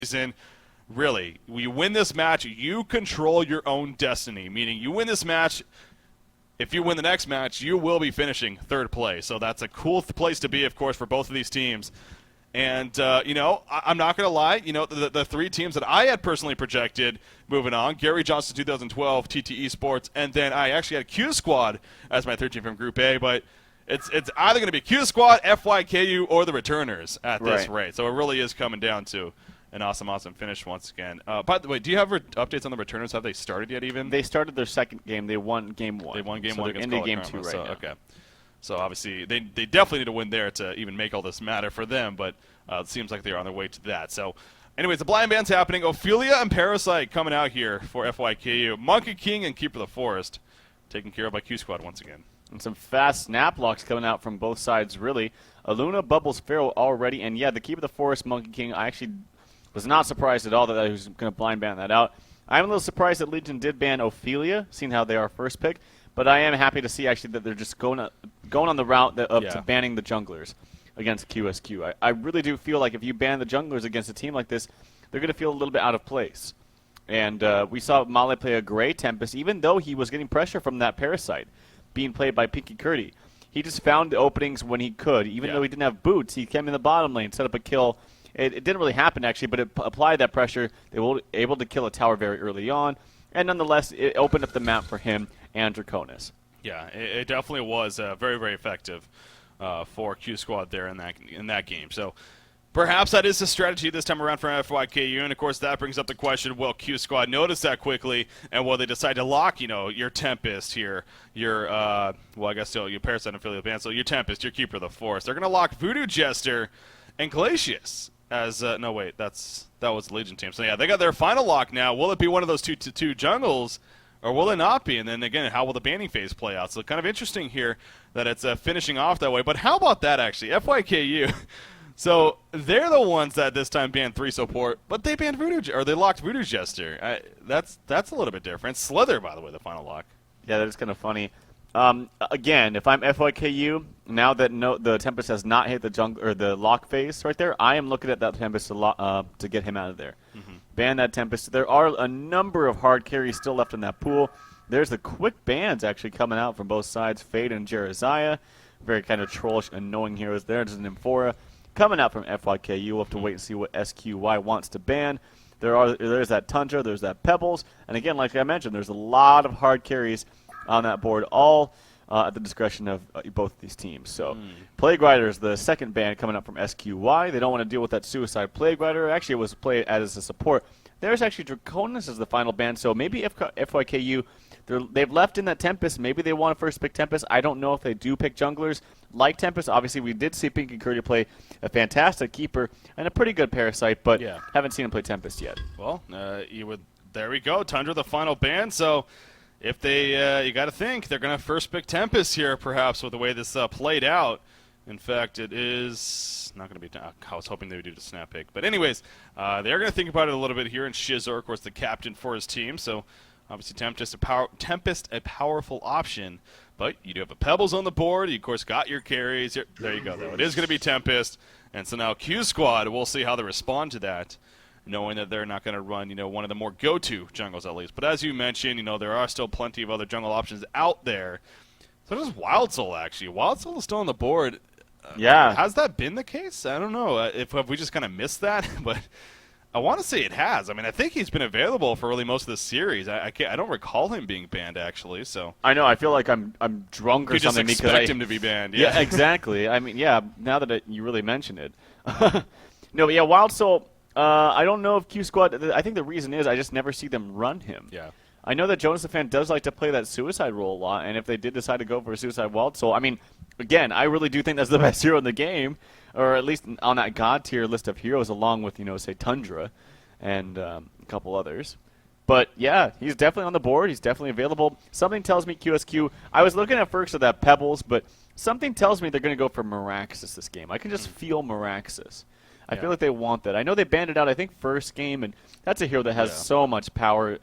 season. Really, you win this match, you control your own destiny, meaning you win this match. If you win the next match, you will be finishing third place. So that's a cool place to be, of course, for both of these teams. And, I'm not going to lie. The three teams that I had personally projected moving on, Gary Johnson 2012, TTE Sports, and then I actually had Q Squad as my third team from Group A. But it's either going to be Q Squad, FYKU, or the returners at this rate. So it really is coming down to an awesome finish once again. By the way, do you have updates on the returners? Have they started yet even? They started their second game. They won game 1. They won game so 1 they're against into game Colorado 2 right now. Okay. So obviously they definitely need to win there to even make all this matter for them, but it seems like they're on their way to that. So anyways, the blind band's happening. Ophelia and Parasite coming out here for FYKU. Monkey King and Keeper of the Forest taken care of by Q Squad once again. And some fast snap locks coming out from both sides, really. Aluna, Bubbles, Pharaoh already. And, yeah, the Keeper of the Forest, Monkey King, I actually was not surprised at all that he was going to blind ban that out. I'm a little surprised that Legion did ban Ophelia, seeing how they are first pick. But I am happy to see, actually, that they're just going on the route to banning the junglers against QsQ. I really do feel like if you ban the junglers against a team like this, they're going to feel a little bit out of place. And we saw Male play a great Tempest, even though he was getting pressure from that Parasite being played by Pinky Curdy. He just found the openings when he could. Even though he didn't have boots, he came in the bottom lane, set up a kill. It didn't really happen, actually, but it applied that pressure. They were able to kill a tower very early on. And nonetheless, it opened up the map for him and Draconis. Yeah, it definitely was very, very effective for Q Squad there in that game. So perhaps that is the strategy this time around for FYKU, and of course that brings up the question: will Q Squad notice that quickly, and will they decide to lock, your Tempest here, your I guess still your Parasite affiliate band, so your Tempest, your Keeper of the Forest. They're going to lock Voodoo Jester and Glacius as no wait, that was the Legion team. So yeah, they got their final lock now. Will it be one of those two jungles? Or will it not be? And then, again, how will the banning phase play out? So kind of interesting here that it's finishing off that way. But how about that, actually? FYKU. So they're the ones that this time banned 3 support, but they banned they locked Voodoo Jester. That's a little bit different. Slither, by the way, the final lock. Yeah, that is kind of funny. Again, if I'm FYKU, now that the Tempest has not hit the jungle or the lock phase right there, I am looking at that Tempest to get him out of there. Mm-hmm. Ban that Tempest. There are a number of hard carries still left in that pool. There's the quick bans actually coming out from both sides. Fade and Jeraziah. Very kind of trollish, annoying heroes there. There's an Amphora coming out from FYKU. We'll have to wait and see what SQY wants to ban. There's that Tundra. There's that Pebbles. And again, like I mentioned, there's a lot of hard carries on that board, all at the discretion of both of these teams. So Plague Rider is the second ban coming up from SQY. They don't want to deal with that Suicide Plague Rider. Actually, it was played as a support. There's actually Draconis as the final ban, so maybe FYKU, they've left in that Tempest. Maybe they want to first pick Tempest. I don't know if they do pick junglers like Tempest. Obviously, we did see Pinky Curdy play a fantastic Keeper and a pretty good Parasite, but haven't seen him play Tempest yet. Well, there we go. Tundra, the final ban, so if they, you got to think, they're going to first pick Tempest here, perhaps, with the way this played out. In fact, it is not going to be. I was hoping they would do the snap pick. But anyways, they're going to think about it a little bit here. And Shizor, of course, the captain for his team. So obviously Tempest, a powerful option. But you do have a Pebbles on the board. You, of course, got your carries. There you go, though. It is going to be Tempest. And so now Q Squad, we'll see how they respond to that, knowing that they're not going to run, one of the more go-to jungles at least. But as you mentioned, there are still plenty of other jungle options out there. So does Wild Soul, actually. Wild Soul is still on the board. Yeah. Has that been the case? I don't know. Have we just kind of missed that? But I want to say it has. I mean, I think he's been available for really most of the series. I don't recall him being banned, actually. So I know. I feel like I'm drunk or something. You just expect him to be banned. Yeah, exactly. I mean, now that you really mention it. No, but yeah, Wild Soul, I don't know if Q Squad, I think the reason is I just never see them run him. Yeah. I know that Jonas the Fan does like to play that Suicide role a lot, and if they did decide to go for a Suicide Wild Soul, I mean, again, I really do think that's the best hero in the game, or at least on that God tier list of heroes, along with, say, Tundra and a couple others. But, yeah, he's definitely on the board. He's definitely available. Something tells me QsQ. I was looking at first at that Pebbles, but something tells me they're going to go for Meraxis this game. I can just feel Meraxis. I feel like they want that. I know they banned it out, I think, first game, and that's a hero that has so much power,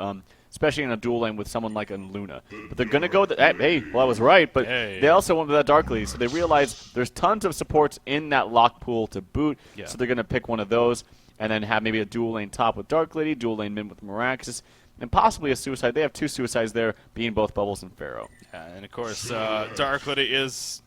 especially in a dual lane with someone like a Luna. But they're going to go – hey, well, I was right, but they also went with that Dark Lead. So they realize there's tons of supports in that lock pool to boot, so they're going to pick one of those. and then have maybe a dual lane top with Dark Lady, dual lane mid with Miraxis, and possibly a suicide. They have 2 suicides there, being both Bubbles and Pharaoh. Yeah, and of course, Dark Lady is,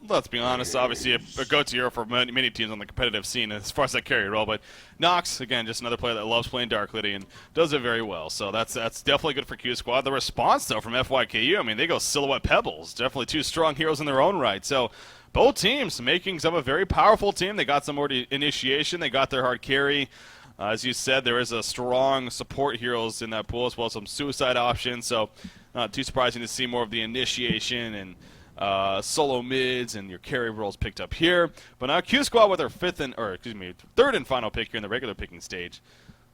let's be honest, obviously a go-to hero for many teams on the competitive scene as far as that carry role. But Nox, again, just another player that loves playing Dark Lady and does it very well. So that's definitely good for Q Squad. The response, though, from FYKU, I mean, they go Silhouette Pebbles. Definitely 2 strong heroes in their own right. So both teams making some a very powerful team. They got some already initiation. They got their hard carry. As you said, there is a strong support heroes in that pool as well as some suicide options. So not too surprising to see more of the initiation and solo mids and your carry roles picked up here. But now Q Squad with their third and final pick here in the regular picking stage.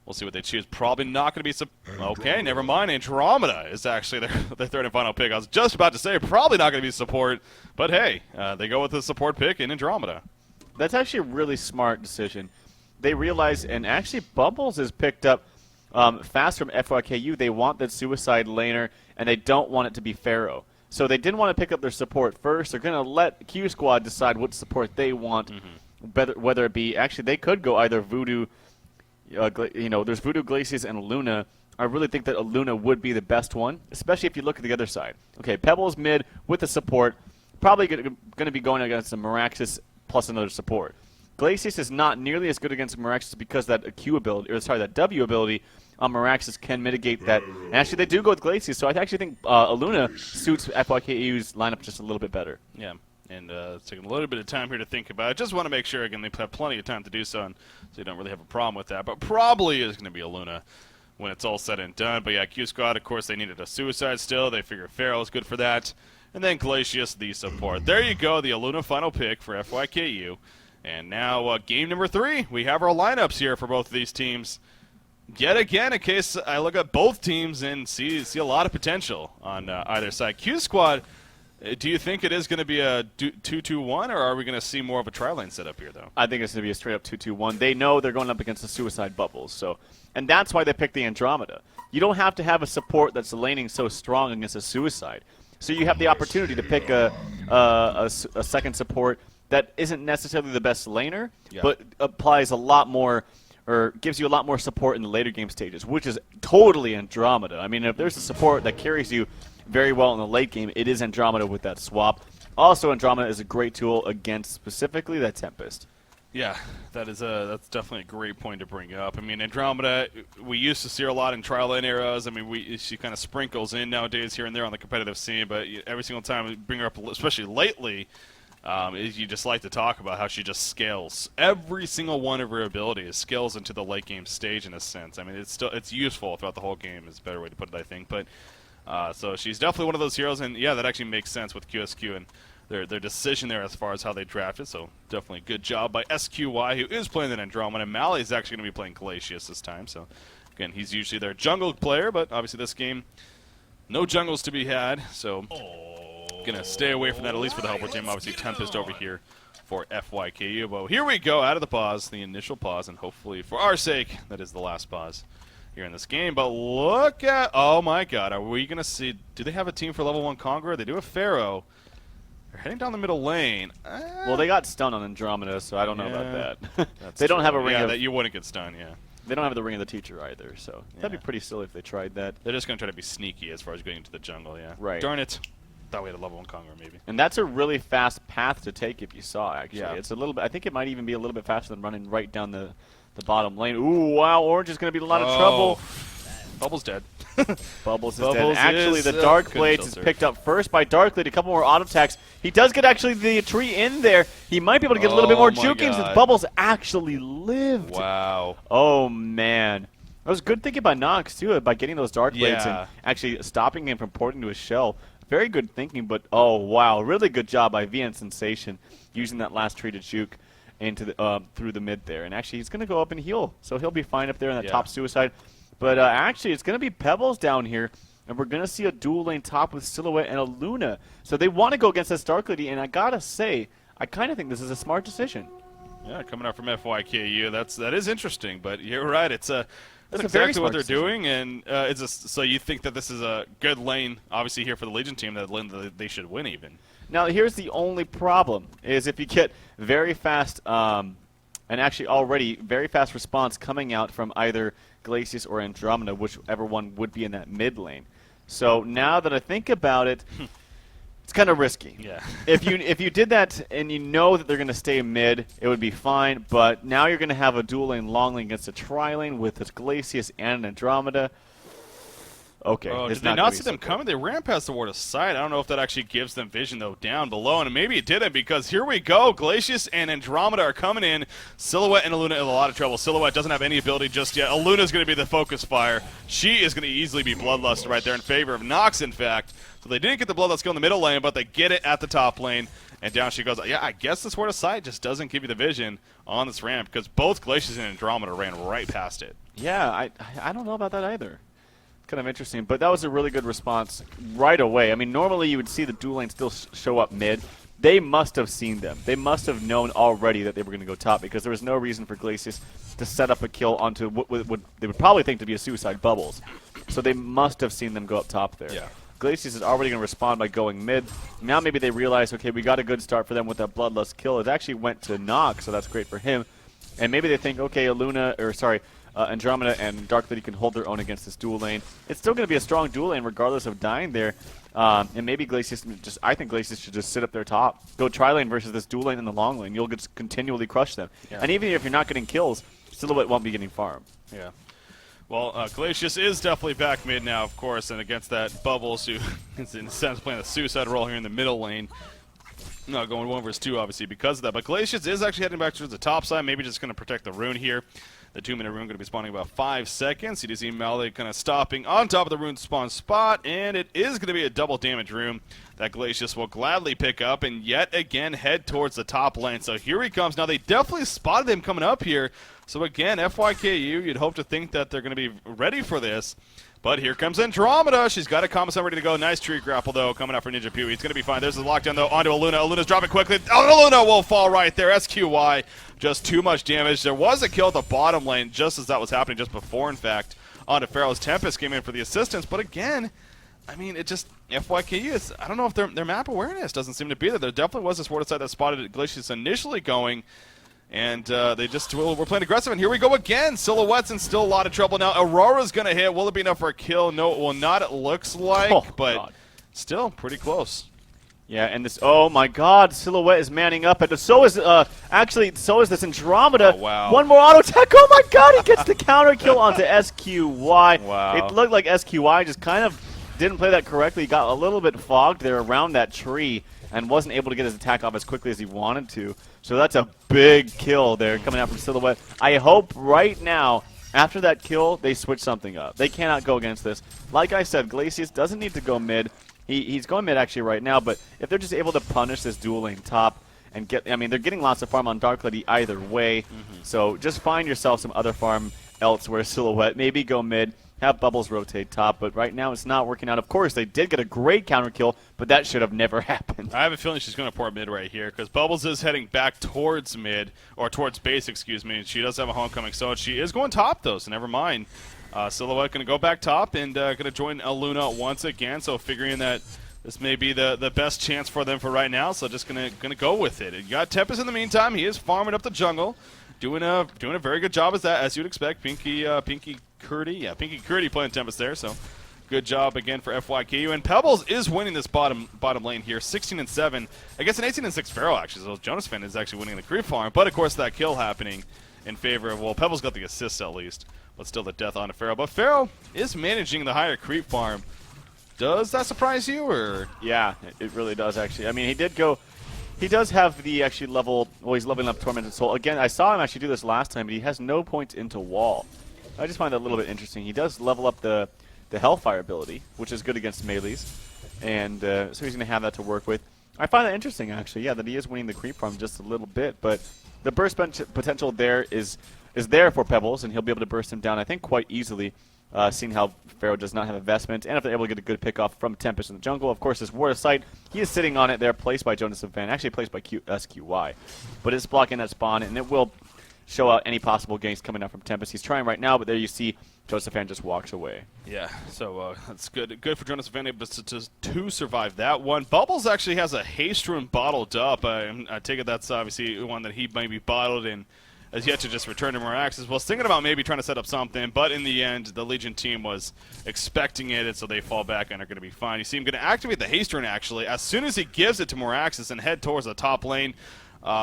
We'll see what they choose. Probably not going to be okay, never mind. Andromeda is actually their third and final pick. I was just about to say probably not going to be support, but hey, they go with the support pick in Andromeda. That's actually a really smart decision. They realize, and actually Bubbles is picked up fast from FYKU. They want that suicide laner, and they don't want it to be Pharaoh. So they didn't want to pick up their support first. They're going to let Q Squad decide what support they want, whether it be, actually they could go either Voodoo, there's Voodoo, Glacius, and Luna. I really think that Luna would be the best one, especially if you look at the other side. Okay, Pebbles mid with the support, probably going to be going against the Miraxis plus another support. Glacius is not nearly as good against Miraxis because that that W ability on Miraxis can mitigate that. And actually, they do go with Glacius, so I actually think Luna suits FYKU's lineup just a little bit better. Yeah, and it's taking a little bit of time here to think about it. Just want to make sure, again, they have plenty of time to do so, and so you don't really have a problem with that. But probably is going to be a Luna when it's all said and done. But yeah, Q Squad, of course, they needed a suicide still. They figure Pharaoh's good for that. And then Glacius, the support. There you go, the Aluna final pick for FYKU. And now game number 3. We have our lineups here for both of these teams. Yet again, in case I look at both teams and see a lot of potential on either side. Q Squad, do you think it is going to be a 2-2-1, or are we going to see more of a tri-lane setup here, though? I think it's going to be a straight-up 2-2-1. They know they're going up against the suicide Bubbles, and that's why they picked the Andromeda. You don't have to have a support that's laning so strong against a suicide. So you have the opportunity to pick a second support that isn't necessarily the best laner, but applies a lot more, or gives you a lot more support in the later game stages, which is totally Andromeda. I mean, if there's a support that carries you very well in the late game, it is Andromeda with that swap. Also, Andromeda is a great tool against specifically that Tempest. Yeah, that's definitely a great point to bring up. I mean, Andromeda, we used to see her a lot in trial lane eras. I mean, she kind of sprinkles in nowadays here and there on the competitive scene, but every single time we bring her up, especially lately, you just like to talk about how she just scales. Every single one of her abilities scales into the late game stage in a sense. I mean, it's useful throughout the whole game is a better way to put it, I think. But so she's definitely one of those heroes, and yeah, that actually makes sense with QsQ and their decision there as far as how they drafted. So definitely good job by SQY, who is playing that Andromeda. And Mally is actually going to be playing Glacius this time. So again, he's usually their jungle player, but obviously this game, no jungles to be had. So going to stay away from that, at least for the helper team. Obviously, Tempest over here for FYKU. But here we go, out of the pause, the initial pause, and hopefully, for our sake, that is the last pause here in this game. But look at, oh my god, are we going to see, do they have a team for level 1 Conqueror? They do have Pharaoh. They're heading down the middle lane. Well, they got stunned on Andromeda, so I don't know about that. They don't have a ring that you wouldn't get stunned, yeah. They don't have the ring of the teacher either, so that'd be pretty silly if they tried that. They're just going to try to be sneaky as far as getting into the jungle, yeah. Right. Darn it. Thought we had a level 1 Conqueror, maybe. And that's a really fast path to take if you saw, actually. Yeah. It's a little bit, I think it might even be a little bit faster than running right down the bottom lane. Ooh, wow, Orange is going to be in a lot of trouble. Bubbles dead. Bubbles is dead. Actually, the Dark Blades is picked up first by Dark Blade. A couple more auto attacks. He does get actually the tree in there. He might be able to get a little bit more juking since Bubbles actually lived. Wow. Oh, man. That was good thinking by Nox, too, by getting those Dark Blades and actually stopping him from porting to his shell. Very good thinking, but oh, wow. Really good job by VN Sensation using that last tree to juke into the, through the mid there. And actually, he's going to go up and heal, so he'll be fine up there in that top suicide. But actually, it's going to be Pebbles down here, and we're going to see a dual lane top with Silhouette and a Luna. So they want to go against this Dark Lady, and I got to say, I kind of think this is a smart decision. Yeah, coming out from FYKU, that is interesting, but you're right. That's very exactly smart what they're decision. doing, and so you think that this is a good lane, obviously here for the Legion team, that lane that they should win even. Now, here's the only problem, is if you get very fast, I and actually already very fast response coming out from either Glacius or Andromeda, whichever one would be in that mid lane. So now that I think about it, it's kind of risky. Yeah. if you did that and you know that they're going to stay mid, it would be fine. But now you're going to have a dual lane long lane against a tri lane with this Glacius and an Andromeda. Okay. Oh, it's did they not see them so coming? They ran past the ward of sight. I don't know if that actually gives them vision, though, down below. And maybe it didn't, because here we go. Glacius and Andromeda are coming in. Silhouette and Aluna in a lot of trouble. Silhouette doesn't have any ability just yet. Aluna's going to be the focus fire. She is going to easily be Bloodlust right there in favor of Nox, in fact. So they didn't get the Bloodlust kill in the middle lane, but they get it at the top lane. And down she goes. Yeah, I guess this ward of sight just doesn't give you the vision on this ramp, because both Glacius and Andromeda ran right past it. Yeah, I don't know about that either. Kind of interesting, but that was a really good response right away. I mean, normally you would see the dual lane still show up mid. They must have seen them. They must have known already that they were going to go top, because there was no reason for Glacius to set up a kill onto what they would probably think to be a suicide Bubbles. So they must have seen them go up top there. Yeah. Glacius is already going to respond by going mid. Now maybe they realize, okay, we got a good start for them with that Bloodlust kill. It actually went to Nox, so that's great for him. And maybe they think, okay, Andromeda and Dark Lady can hold their own against this dual lane. It's still going to be a strong dual lane regardless of dying there. And maybe Glacius I think Glacius should just sit up there top. Go tri-lane versus this dual lane in the long lane. You'll just continually crush them. Yeah. And even if you're not getting kills, Silhouette won't be getting farm. Yeah. Well, Glacius is definitely back mid now, of course, and against that Bubbles, who is in a sense playing the suicide role here in the middle lane. Not going 1 versus 2, obviously, because of that. But Glacius is actually heading back towards the top side, maybe just going to protect the rune here. The 2-minute rune going to be spawning about 5 seconds. You do see Malay kind of stopping on top of the rune spawn spot, and it is going to be a double damage rune that Glacius will gladly pick up and yet again head towards the top lane. So here he comes. Now, they definitely spotted him coming up here. So again, FYKU, you'd hope to think that they're going to be ready for this. But here comes Andromeda. She's got a Commissar ready to go. Nice tree grapple, though, coming out for Ninja Pew. He's going to be fine. There's the lockdown, though, onto Aluna. Aluna's dropping quickly. Oh, Aluna will fall right there. SQY, just too much damage. There was a kill at the bottom lane just as that was happening, just before, in fact, onto Pharaoh's Tempest came in for the assistance. But again, I mean, it just, FYKU, I don't know if their map awareness doesn't seem to be there. There definitely was this ward side that spotted Glacius initially going. And they just were playing aggressive, and here we go again. Silhouette's in still a lot of trouble now. Aurora's going to hit. Will it be enough for a kill? No, it will not, it looks like, but God. Still pretty close. Yeah, and this, oh my God, Silhouette is manning up, and so is, so is this Andromeda. Oh, wow. One more auto attack, oh my God, he gets the counter kill onto SQY. Wow. It looked like SQY just kind of didn't play that correctly. He got a little bit fogged there around that tree and wasn't able to get his attack off as quickly as he wanted to. So that's a big kill there coming out from Silhouette. I hope right now, after that kill, they switch something up. They cannot go against this. Like I said, Glacius doesn't need to go mid. He's going mid actually right now, but if they're just able to punish this dual lane top and get, I mean, they're getting lots of farm on Dark Lady either way. So just find yourself some other farm elsewhere, Silhouette. Maybe go mid. Have Bubbles rotate top, but right now it's not working out. Of course, they did get a great counter kill, but that should have never happened. I have a feeling she's going to pour mid right here, because Bubbles is heading back towards mid, or towards base, excuse me. She does have a homecoming, so she is going top, though, so never mind. Silhouette going to go back top and going to join Aluna once again, so figuring that this may be the best chance for them for right now, so just going to go with it. You got Tempest in the meantime. He is farming up the jungle. Doing a very good job as you'd expect. Pinky Curdy playing Tempest there, so good job again for FYKU. And Pebbles is winning this bottom lane here, 16-7 against an 18-6 Pharaoh actually. So Jonas Fan is actually winning the creep farm, but of course that kill happening in favor of, well, Pebbles got the assist at least, but still the death onto Pharaoh. But Pharaoh is managing the higher creep farm. Does that surprise you, or? Yeah, it really does actually. I mean, he does have the actually level, well, he's leveling up Tormented Soul. Again, I saw him actually do this last time, but he has no points into wall. I just find that a little bit interesting. He does level up the Hellfire ability, which is good against melees, and so he's going to have that to work with. I find that interesting, actually, yeah, that he is winning the creep farm just a little bit, but the burst potential there is there for Pebbles, and he'll be able to burst him down, I think, quite easily. Seeing how Pharaoh does not have investment, and if they're able to get a good pick off from Tempest in the jungle. Of course, this Ward of Sight, he is sitting on it there, placed by Jonas and Fan, actually placed by QsQ. But it's blocking that spawn, and it will show out any possible ganks coming out from Tempest. He's trying right now, but there you see Joseph Fan just walks away. Yeah, so that's good. Good for Jonas Fan to survive that one. Bubbles actually has a haste rune bottled up. I take it that's obviously one that he might be bottled in. has yet to just return to Moraxis. Was thinking about maybe trying to set up something, but in the end, the Legion team was expecting it, and so they fall back and are going to be fine. You see him going to activate the haste rune, actually. As soon as he gives it to Moraxis and head towards the top lane,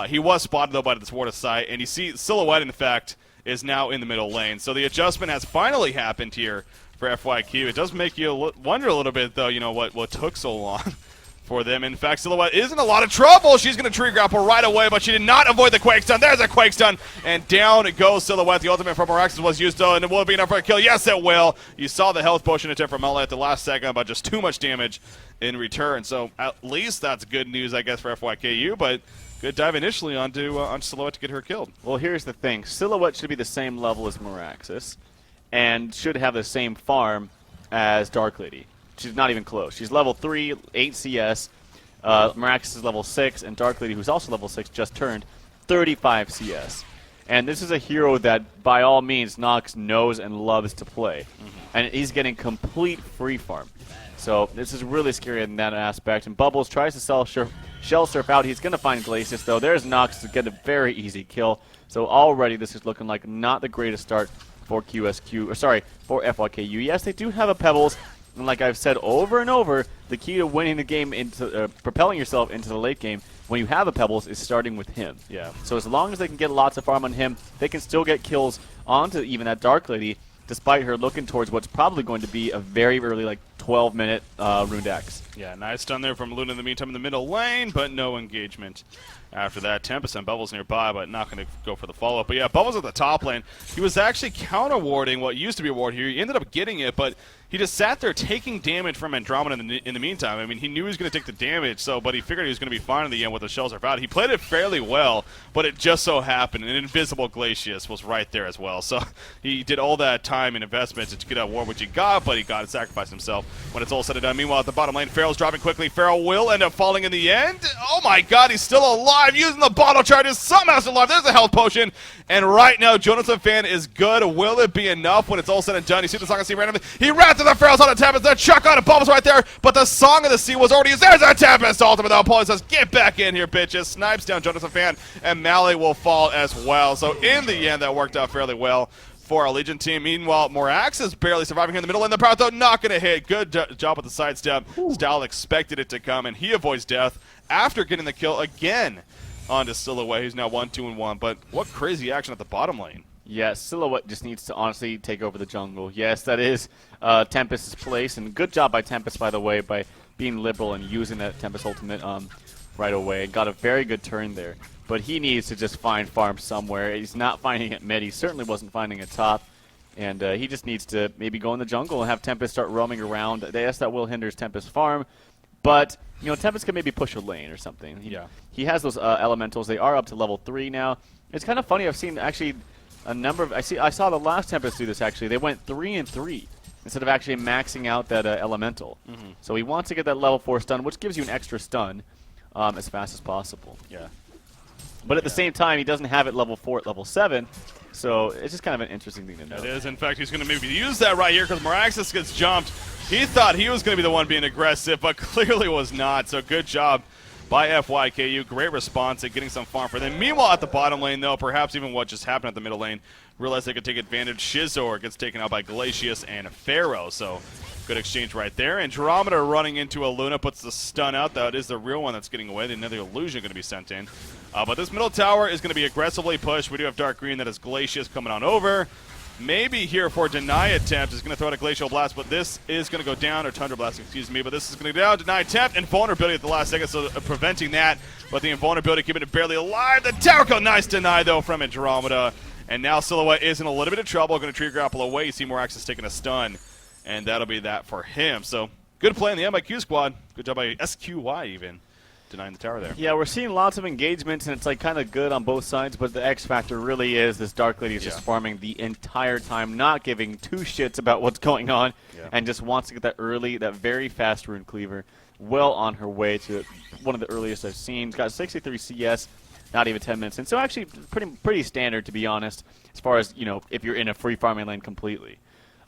he was spotted, though, by the Sword of Sight, and you see Silhouette, in fact, is now in the middle lane. So the adjustment has finally happened here for FYQ. It does make you wonder a little bit, though, what took so long for them. In fact, Silhouette is in a lot of trouble. She's going to tree grapple right away, but she did not avoid the Quake Stun. There's a Quake Stun, and down it goes Silhouette. The ultimate from Moraxis was used, though, and it will be enough for a kill. Yes, it will. You saw the health potion attempt from Melee at the last second, but just too much damage in return. So at least that's good news, I guess, for FYKU, but good dive initially onto Silhouette to get her killed. Well, here's the thing. Silhouette should be the same level as Moraxis and should have the same farm as Dark Lady. She's not even close. She's level 3, 8 CS. Moraxis is level 6, and Dark Lady, who's also level 6, just turned 35 CS. And this is a hero that, by all means, Nox knows and loves to play. And he's getting complete free farm. So this is really scary in that aspect. And Bubbles tries to shell surf out. He's going to find Glacius, though. There's Nox to get a very easy kill. So already this is looking like not the greatest start for QsQ, or sorry, for FYKU. Yes, they do have a Pebbles. And like I've said over and over, the key to winning the game, into propelling yourself into the late game, when you have a Pebbles, is starting with him. Yeah. So as long as they can get lots of farm on him, they can still get kills onto even that Dark Lady, despite her looking towards what's probably going to be a very early, like, 12-minute Rune X. Yeah, nice stun there from Luna in the meantime in the middle lane, but no engagement after that. Tempest and Bubbles nearby, but not going to go for the follow-up. But yeah, Bubbles at the top lane. He was actually counter-warding what used to be a ward here. He ended up getting it, but he just sat there taking damage from Andromeda in the meantime. I mean, he knew he was going to take the damage, but he figured he was going to be fine in the end with the shells are out. He played it fairly well, but it just so happened an invisible Glacius was right there as well. So he did all that time and investment to get that ward, which he got, but he got to sacrifice himself when it's all said and done. Meanwhile, at the bottom lane, Farrell's dropping quickly. Farrell will end up falling in the end. Oh my god, he's still alive, using the bottle charges, somehow still alive. There's a health potion, and right now, Jonathan Fan is good. Will it be enough when it's all said and done? You see the Song of the Sea randomly. He ran through the Farrell's on the Tempest. The chuck on a Bubbles right there, but the Song of the Sea was already used. There's a Tempest ultimate, though. Paulie says, get back in here, bitches. Snipes down Jonathan Fan, and Mally will fall as well. So in the end, that worked out fairly well for our Legion team. Meanwhile, Morax is barely surviving here in the middle, and the power, though, not going to hit. Good job with the sidestep. Style expected it to come, and he avoids death after getting the kill again onto Silhouette, who's now 1-2-1. But what crazy action at the bottom lane. Yeah, Silhouette just needs to honestly take over the jungle. Yes, that is Tempest's place, and good job by Tempest, by the way, by being liberal and using that Tempest ultimate right away. Got a very good turn there. But he needs to just find farm somewhere. He's not finding it mid. He certainly wasn't finding it top. And he just needs to maybe go in the jungle and have Tempest start roaming around. Yes, that will hinder Tempest's farm. But, Tempest can maybe push a lane or something. He has those elementals. They are up to level 3 now. It's kind of funny. I've seen actually a number of... I saw the last Tempest do this, actually. They went 3-3 instead of actually maxing out that elemental. So he wants to get that level 4 stun, which gives you an extra stun as fast as possible. Yeah. But at the same time, he doesn't have it level 4 at level 7, so it's just kind of an interesting thing to know. It is. In fact, he's going to maybe use that right here because Moraxis gets jumped. He thought he was going to be the one being aggressive, but clearly was not. So good job by FYKU. Great response at getting some farm for them. Meanwhile, at the bottom lane, though, perhaps even what just happened at the middle lane, realized they could take advantage. Shizor gets taken out by Glacius and Pharaoh, so good exchange right there. Andromeda running into a Luna puts the stun out. That is the real one that's getting away. Another illusion going to be sent in. But this middle tower is going to be aggressively pushed. We do have Dark Green that is Glacius coming on over. Maybe here for Deny Attempt is going to throw out a Glacial Blast, but this is going to go down, or Tundra Blast, excuse me, but this is going to go down. Deny Attempt and Vulnerability at the last second, so preventing that, but the Invulnerability keeping it barely alive. The tower kill, nice deny, though, from Andromeda. And now Silhouette is in a little bit of trouble, going to tree grapple away. You see Moraxis taking a stun, and that'll be that for him. So good play in the FYQ squad. Good job by SQY even, denying the tower there. Yeah, we're seeing lots of engagements, and it's like kind of good on both sides, but the X factor really is this Dark Lady is just farming the entire time, not giving two shits about what's going on, and just wants to get that early, that very fast Rune Cleaver, well on her way to one of the earliest I've seen. She's got 63 CS, not even 10 minutes in. So actually pretty standard, to be honest, as far as, if you're in a free farming lane completely.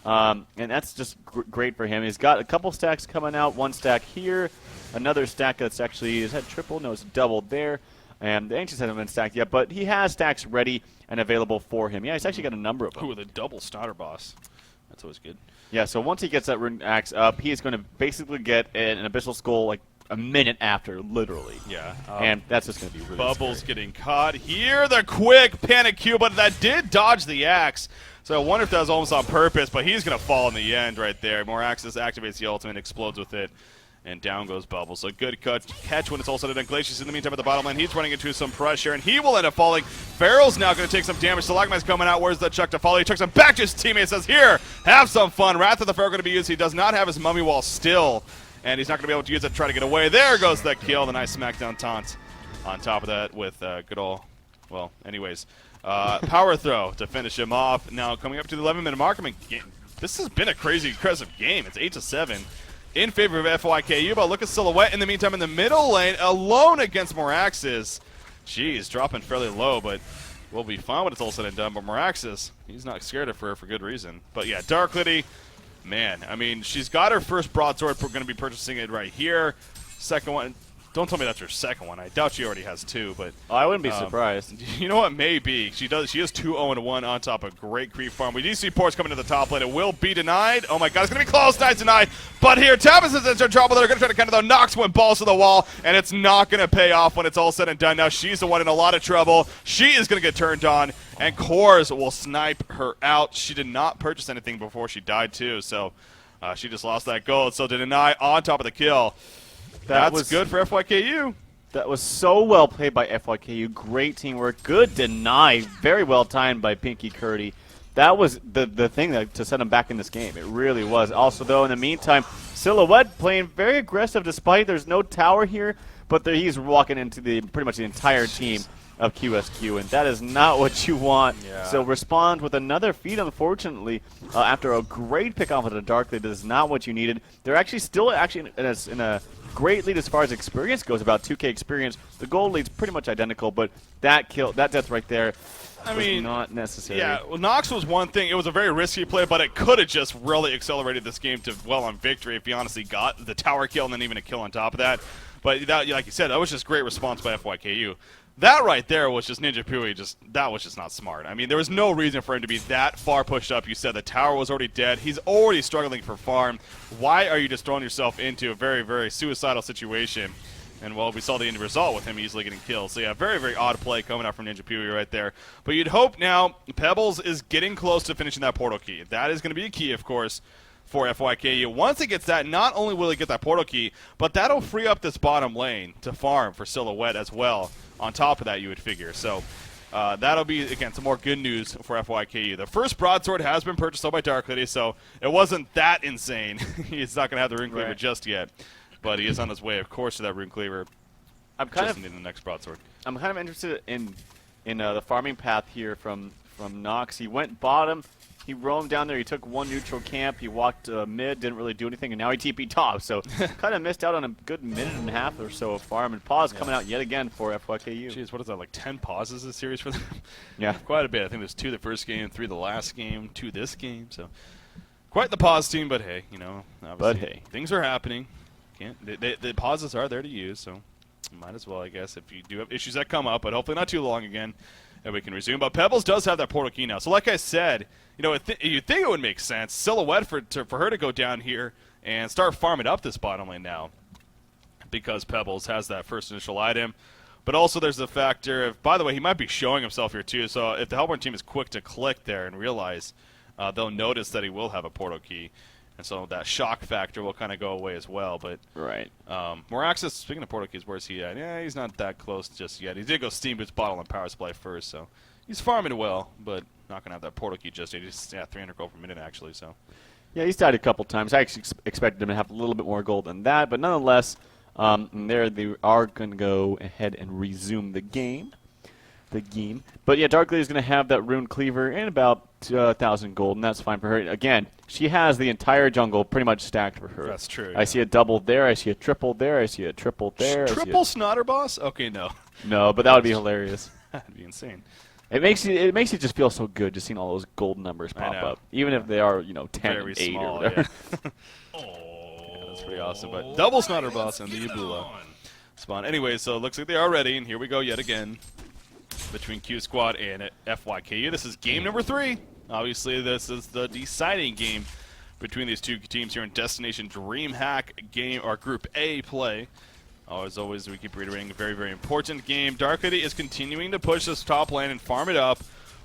And that's just great for him. He's got a couple stacks coming out, one stack here, another stack that's actually, is that triple? No, it's doubled there. And the Ancients haven't been stacked yet, but he has stacks ready and available for him. Yeah, he's actually got a number of them. Ooh, with a double Snotter Boss. That's always good. Yeah, so once he gets that Rune Axe up, he is going to basically get an Abyssal Skull like a minute after, literally. Yeah. And that's just going to be really Bubbles scary. getting caught here. The quick panic Q, but that did dodge the axe. So I wonder if that was almost on purpose, but he's going to fall in the end right there. Moraxis activates the ultimate, explodes with it, and down goes Bubbles. So good catch when it's all said and done. Glacius in the meantime at the bottom lane. He's running into some pressure, and he will end up falling. Farrell's now going to take some damage. Stalagmite's coming out. Where's the Chuck to follow? He chucks him back to his teammate. Says, here, have some fun. Wrath of the Pharaoh going to be used. He does not have his Mummy Wall still, and he's not going to be able to use it to try to get away. There goes the kill. The nice smackdown taunt on top of that with good old, well, anyways. Power throw to finish him off. Now coming up to the 11-minute mark. I mean, this has been a crazy aggressive game. It's 8-7 in favor of FYKU, but look at Silhouette in the meantime in the middle lane, alone against Moraxis. Jeez, dropping fairly low, but we'll be fine when it's all said and done. But Moraxis, he's not scared of her for good reason. But yeah, Dark Liddy, man, I mean, she's got her first broadsword. We're going to be purchasing it right here. Second one, don't tell me that's her second one. I doubt she already has two, but Oh, I wouldn't be surprised. you know what? Maybe she does. She is 2-0-1 on top of great creep farm. We do see ports coming to the top lane. It will be denied. Oh my God, it's gonna be close. Nice denied. But here, Tavis is in trouble. They're gonna try to counter though. Knocks one balls to the wall, and it's not gonna pay off when it's all said and done. Now she's the one in a lot of trouble. She is gonna get turned on, and Kors will snipe her out. She did not purchase anything before she died too, so she just lost that gold. So to deny on top of the kill. That's good for FYKU. That was so well played by FYKU. Great teamwork. Good deny. Very well timed by Pinky Curdy. That was the thing to set him back in this game. It really was. Also, though, in the meantime, Silhouette playing very aggressive despite there's no tower here, but he's walking into pretty much the entire team of QsQ, and that is not what you want. Yeah. So respond with another feed, unfortunately, after a great pick off of the Dark Lead. That is not what you needed. They're actually still in a great lead as far as experience goes, about 2K experience. The gold lead's pretty much identical, but that death right there, I mean, not necessary. Yeah, well, Nox was one thing. It was a very risky play, but it could have just really accelerated this game to well on victory if he honestly got the tower kill and then even a kill on top of that. But that, like you said, that was just great response by FYKU. That right there was just Ninja Pui. That was just not smart. I mean, there was no reason for him to be that far pushed up. You said the tower was already dead. He's already struggling for farm. Why are you just throwing yourself into a very, very suicidal situation? And, well, we saw the end result with him easily getting killed. So, yeah, very, very odd play coming out from Ninja Pui right there. But you'd hope now Pebbles is getting close to finishing that portal key. That is going to be a key, of course, for FYKU. Once he gets that, not only will he get that portal key, but that'll free up this bottom lane to farm for Silhouette as well. On top of that, you would figure. So that'll be, again, some more good news for FYKU. The first broadsword has been purchased by Dark Lady, so it wasn't that insane. He's not going to have the Rune Cleaver just yet. But he is on his way, of course, to that Rune Cleaver. I'm kind of needing the next broadsword. I'm kind of interested in the farming path here from Nox. He went bottom. He roamed down there. He took one neutral camp. He walked mid, didn't really do anything, and now he TP top. So kind of missed out on a good minute and a half or so of farm. And pause coming out yet again for FYKU. Jeez, what is that, like 10 pauses this series for them? Yeah. Quite a bit. I think there's 2 the first game, 3 the last game, 2 this game. So quite the pause team, but hey, you know, obviously things are happening. The pauses are there to use, so might as well, I guess, if you do have issues that come up, but hopefully not too long again, and we can resume. But Pebbles does have that portal key now. So like I said, you know, you'd think it would make sense. Silhouette for her to go down here and start farming up this bottom lane now because Pebbles has that first initial item. But also there's the factor of, by the way, he might be showing himself here too. So if the Hellborn team is quick to click there and realize, they'll notice that he will have a portal key. And so that shock factor will kind of go away as well. But Moraxis, speaking of portal keys, where's he at? Yeah, he's not that close just yet. He did go Steam Boots bottle and power supply first, so he's farming well, but not going to have that portal key just yet. He's 300 gold per minute, actually. So yeah, he's died a couple times. I actually expected him to have a little bit more gold than that, but nonetheless, they are going to go ahead and resume the game. But yeah, Dark Lady is going to have that Rune Cleaver and about 1,000 gold, and that's fine for her. Again, she has the entire jungle pretty much stacked for her. That's true. I see a double there. I see a triple there. I see a triple there. Triple Snotter Boss? Okay, no. No, but that would be hilarious. That'd be insane. It makes you just feel so good just seeing all those gold numbers pop up, even if they are 10 Very and 8 small, or whatever. yeah. That's pretty awesome. But double Snotter Boss and the Ebola. spawn. Anyway, so it looks like they are ready, and here we go yet again between Q Squad and FYKU. This is game number 3. Obviously, this is the deciding game between these two teams here in Destination DreamHack game, or Group A play. As always, we keep reiterating a very, very important game. Dark Lady is continuing to push this top lane and farm it up,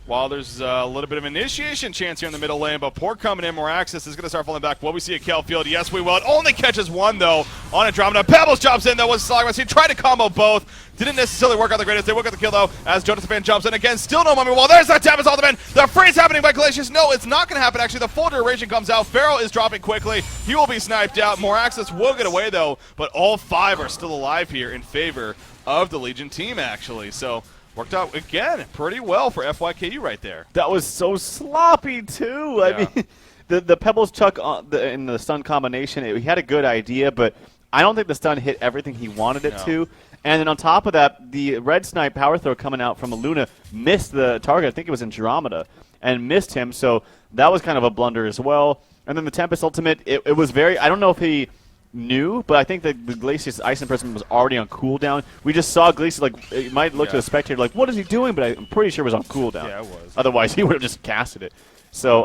while there's a little bit of initiation chance here in the middle lane, but Port coming in, Moraxis is going to start falling back. Will we see a kill field? Yes, we will. It only catches one, though, on Andromeda. Pebbles jumps in, though, with Slagmas. He tried to combo both. Didn't necessarily work out the greatest. They will get the kill, though, as Jonathan jumps in again. Still no Mummy Wall. There's that Tempest Ultimate. The freeze happening by Glacius. No, it's not going to happen, actually. The full duration comes out. Pharaoh is dropping quickly. He will be sniped out. Moraxis will get away, though, but all 5 are still alive here in favor of the Legion team, actually. So worked out, again, pretty well for FYKU right there. That was so sloppy, too. Yeah. I mean, the Pebbles Chuck in the stun combination, he had a good idea, but I don't think the stun hit everything he wanted it to. And then on top of that, the red snipe power throw coming out from Luna missed the target. I think it was Andromeda, and missed him, so that was kind of a blunder as well. And then the Tempest Ultimate, it was very, I don't know if he knew, but I think that the Glacius Ice Imprisonment was already on cooldown. We just saw Glacius, like, it might look to the spectator like, what is he doing? But I'm pretty sure it was on cooldown. Yeah, it was. Otherwise, he would have just casted it. So,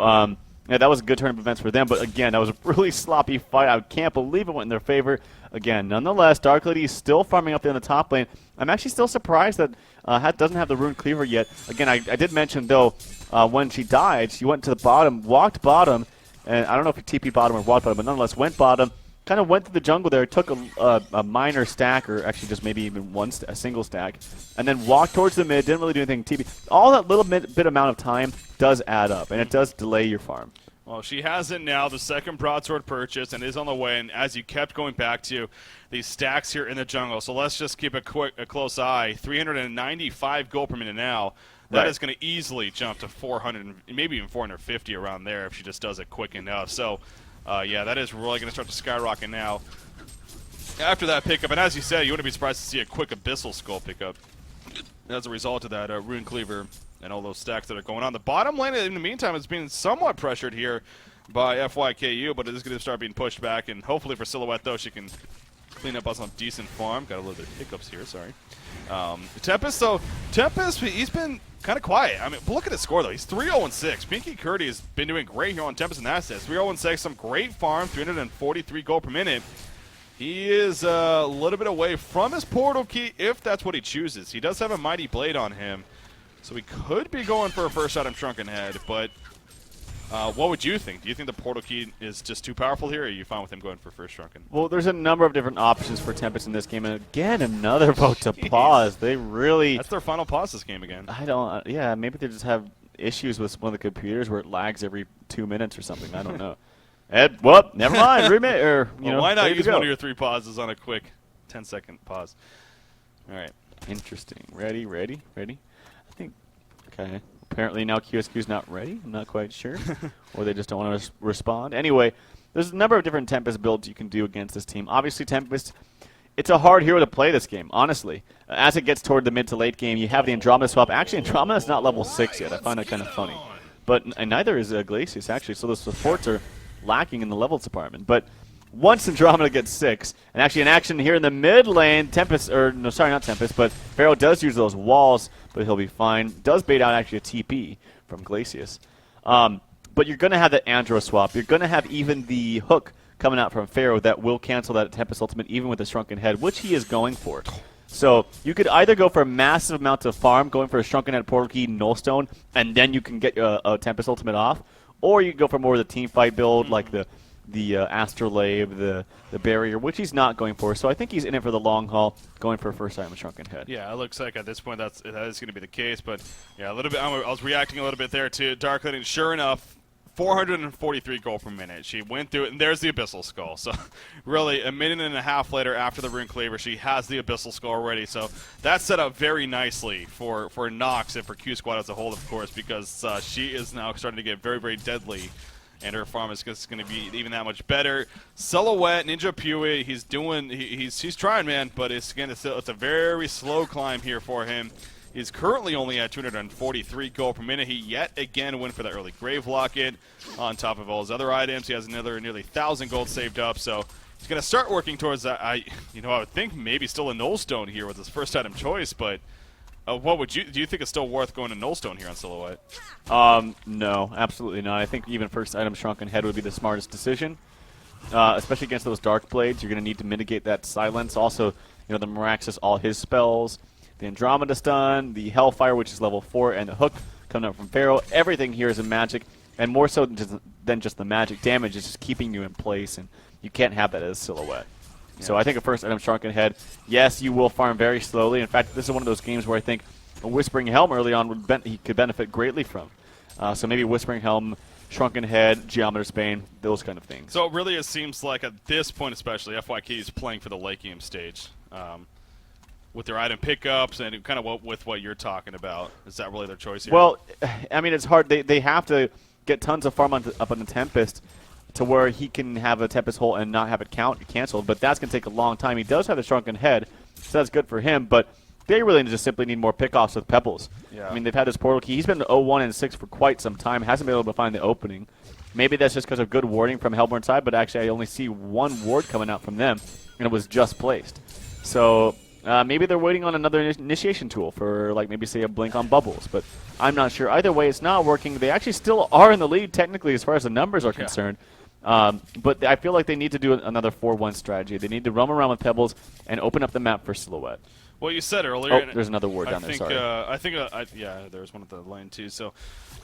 yeah, that was a good turn of events for them. But again, that was a really sloppy fight. I can't believe it went in their favor. Again, nonetheless, Dark Lady is still farming up there in the top lane. I'm actually still surprised that doesn't have the Rune Cleaver yet. Again, I did mention, though, when she died, she went to the bottom, walked bottom, and I don't know if he TP bottom or walked bottom, but nonetheless went bottom. Kind of went through the jungle there, took a minor stack, or actually just maybe even a single stack, and then walked towards the mid, didn't really do anything TP. All that little bit amount of time does add up, and it does delay your farm. Well, she has it now, the second broadsword purchase, and is on the way, and as you kept going back to these stacks here in the jungle, so let's just keep a close eye. 395 gold per minute now. That is going to easily jump to 400, maybe even 450 around there if she just does it quick enough. So, yeah, that is really going to start to skyrocket now after that pickup. And as you said, you wouldn't be surprised to see a quick Abyssal Skull pickup as a result of that Rune Cleaver and all those stacks that are going on. The bottom lane, in the meantime, has been somewhat pressured here by FYKU, but it is going to start being pushed back. And hopefully for Silhouette, though, she can clean up on some decent farm. Got a little bit of hiccups here, sorry. Tempest, though, he's been kind of quiet. I mean, look at his score, though. He's 3-0-6. Pinky Curdy has been doing great here on Tempest and Assets. 3-0-6, some great farm, 343 gold per minute. He is a little bit away from his portal key, if that's what he chooses. He does have a Mighty Blade on him, so he could be going for a first item Shrunken Head, but what would you think? Do you think the portal key is just too powerful here, or are you fine with him going for first Shrunken? Well, there's a number of different options for Tempest in this game, and again, another vote to pause. They really... That's their final pause this game again. I don't... yeah, maybe they just have issues with one of the computers where it lags every 2 minutes or something. I don't know. Ed, well, never mind. Remake, or, you know, why not use one of your 3 pauses on a quick 10-second pause? All right. Interesting. Ready? I think... Okay. Apparently now QsQ's not ready. I'm not quite sure. Or they just don't want to respond. Anyway, there's a number of different Tempest builds you can do against this team. Obviously, Tempest, it's a hard hero to play this game, honestly. As it gets toward the mid to late game, you have the Andromeda swap. Actually, Andromeda's not level 6 yet. I find that kind of funny. But and neither is Glacius, actually. So the supports are lacking in the levels department. But once Andromeda gets 6, and actually in action here in the mid lane, Tempest, or no, sorry, not Tempest, but Pharaoh does use those walls, but he'll be fine. Does bait out actually a TP from Glacius. But you're going to have that Andro swap. You're going to have even the hook coming out from Pharaoh that will cancel that Tempest Ultimate even with the Shrunken Head, which he is going for. So you could either go for a massive amount of farm, going for a Shrunken Head, Portal Key, Nullstone, and then you can get a Tempest Ultimate off. Or you can go for more of the team fight build, like the Astrolabe, the Barrier, which he's not going for. So I think he's in it for the long haul, going for a first time with Shrunken Head. Yeah, it looks like at this point that is going to be the case. But yeah, a little bit. I was reacting a little bit there to Dark Lady, and sure enough, 443 gold per minute. She went through it, and there's the Abyssal Skull. So really, a minute and a half later after the Rune Cleaver, she has the Abyssal Skull already. So that's set up very nicely for Nox and for Q Squad as a whole, of course, because she is now starting to get very, very deadly. And her farm is just going to be even that much better. Silhouette, Ninja Pewee, he's trying, man, but it's a very slow climb here for him. He's currently only at 243 gold per minute. He yet again went for that early Grave Locket on top of all his other items. He has another nearly 1,000 gold saved up, so he's going to start working towards that. I would think maybe still a Nullstone here with his first item choice, but what would do you think it's still worth going to Nullstone here on Silhouette? No, absolutely not. I think even first item Shrunken Head would be the smartest decision, especially against those Dark Blades. You're going to need to mitigate that silence. Also, the Miraxis, all his spells, the Andromeda Stun, the Hellfire, which is level 4, and the Hook coming up from Pharaoh. Everything here is a magic, and more so than just the magic damage is just keeping you in place, and you can't have that as Silhouette. Yeah. So I think a first item Shrunken Head, yes, you will farm very slowly. In fact, this is one of those games where I think a Whispering Helm early on he could benefit greatly from. So maybe Whispering Helm, Shrunken Head, Geometer's Bane, those kind of things. So really it seems like at this point especially, FYK is playing for the late game stage. With their item pickups and kind of with what you're talking about. Is that really their choice here? Well, I mean, it's hard. They have to get tons of farm up on the Tempest to where he can have a Tempest hole and not have it canceled, but that's going to take a long time. He does have the Shrunken Head, so that's good for him, but they really just simply need more pickoffs with Pebbles. Yeah. I mean, they've had this portal key. He's been 0-1 and 6 for quite some time, hasn't been able to find the opening. Maybe that's just because of good warding from Hellborn side, but actually I only see one ward coming out from them, and it was just placed. So maybe they're waiting on another initiation tool for, like, maybe say a blink on Bubbles, but I'm not sure. Either way, it's not working. They actually still are in the lead technically as far as the numbers are concerned, but I feel like they need to do another 4-1 strategy. They need to roam around with Pebbles and open up the map for Silhouette. Well, you said earlier. Oh, there's another ward down there. Sorry. Yeah, there's one at the lane too. So,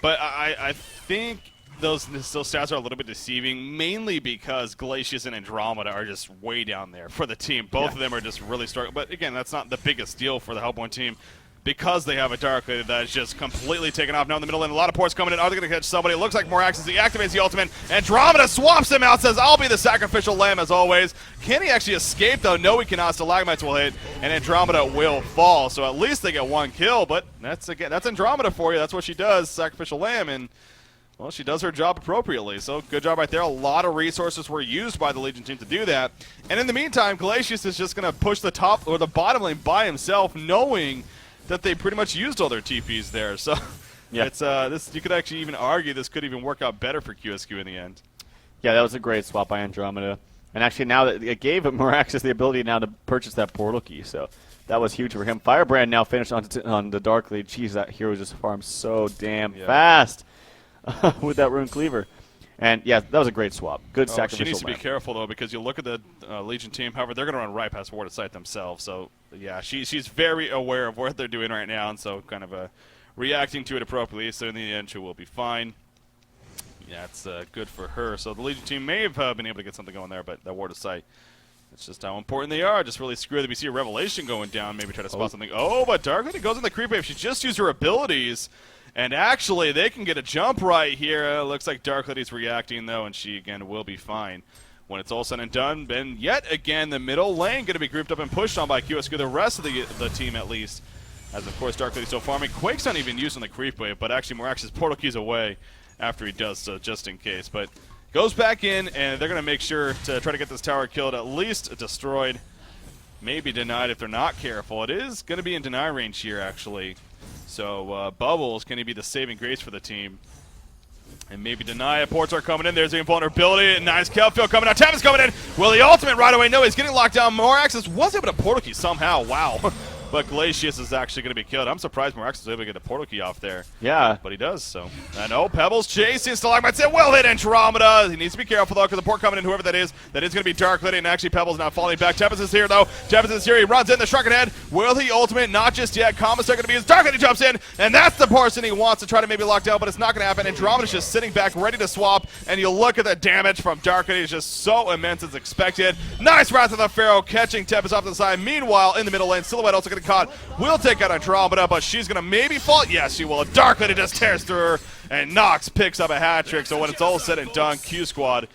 but I think those stats are a little bit deceiving, mainly because Glacius and Andromeda are just way down there for the team. Both of them are just really strong. But again, that's not the biggest deal for the Hellborn team, because they have a Dark Lady that is just completely taken off now in the middle lane. A lot of ports coming in. Are they going to catch somebody? It looks like Moraxis. He activates the ultimate. Andromeda swaps him out, says, I'll be the sacrificial lamb as always. Can he actually escape, though? No, he cannot. Stalagmites will hit, and Andromeda will fall. So at least they get one kill, but that's Andromeda for you. That's what she does, sacrificial lamb, and well, she does her job appropriately, so good job right there. A lot of resources were used by the Legion team to do that. And in the meantime, Glacius is just going to push the top or the bottom lane by himself, knowing that they pretty much used all their TPs there. So yeah, it's this. You could actually even argue this could even work out better for QsQ in the end. Yeah, that was a great swap by Andromeda. And actually now that it gave Miraxis the ability now to purchase that portal key, so that was huge for him. Firebrand now finished on the Dark Lead. Jeez, that hero just farmed so damn fast with that Rune Cleaver. And yeah, that was a great swap. Good sacrificial. She needs to be careful though, because you look at the Legion team. However, they're going to run right past Ward of Sight themselves. So yeah, she's very aware of what they're doing right now, and so kind of reacting to it appropriately. So in the end, she will be fine. Yeah, it's good for her. So the Legion team may have been able to get something going there, but that Ward of Sight, it's just how important they are. Just really screw them. We see a Revelation going down. Maybe try to spot something. Oh, but Dark Lady goes in the creep wave. She just used her abilities. And actually, they can get a jump right here. Looks like Dark Lady's reacting, though, and she, again, will be fine. When it's all said and done, then yet again, the middle lane going to be grouped up and pushed on by QsQ, the rest of the team at least. As, of course, Dark Lady's still farming. Quake's not even using the creep wave, but actually Morax's portal key's away after he does so, just in case. But goes back in, and they're going to make sure to try to get this tower killed, at least destroyed. Maybe denied if they're not careful. It is going to be in deny range here, actually. So Bubbles can he be the saving grace for the team. And maybe deny it. Ports are coming in. There's the invulnerability. Nice Kelfield coming out. Tavis coming in. Will the ultimate right away? No, he's getting locked down. Moraxis was able to portal key somehow. Wow. But Glacius is actually going to be killed. I'm surprised Moraxis was able to get a portal key off there. Yeah. But he does, so. And oh, Pebbles chasing Stalagmites. It will hit Andromeda. He needs to be careful, though, because the port coming in, whoever that is going to be Dark Lady. And actually, Pebbles now falling back. Tempest is here, though. Tempest is here. He runs in the Shrunken Head. Will he ultimate? Not just yet. Commons are going to be his. Dark Lady jumps in. And that's the person he wants to try to maybe lock down, but it's not going to happen. Andromeda's just sitting back, ready to swap. And you look at the damage from Dark Lady. It's just so immense as expected. Nice Wrath of the Pharaoh catching Tempest off to the side. Meanwhile, in the middle lane, Silhouette also getting caught. Will take out Andromeda, but she's going to maybe fall. Yes, she will. Dark Lady just tears through her, and Nox picks up a hat trick. So when it's all said and done, Q Squad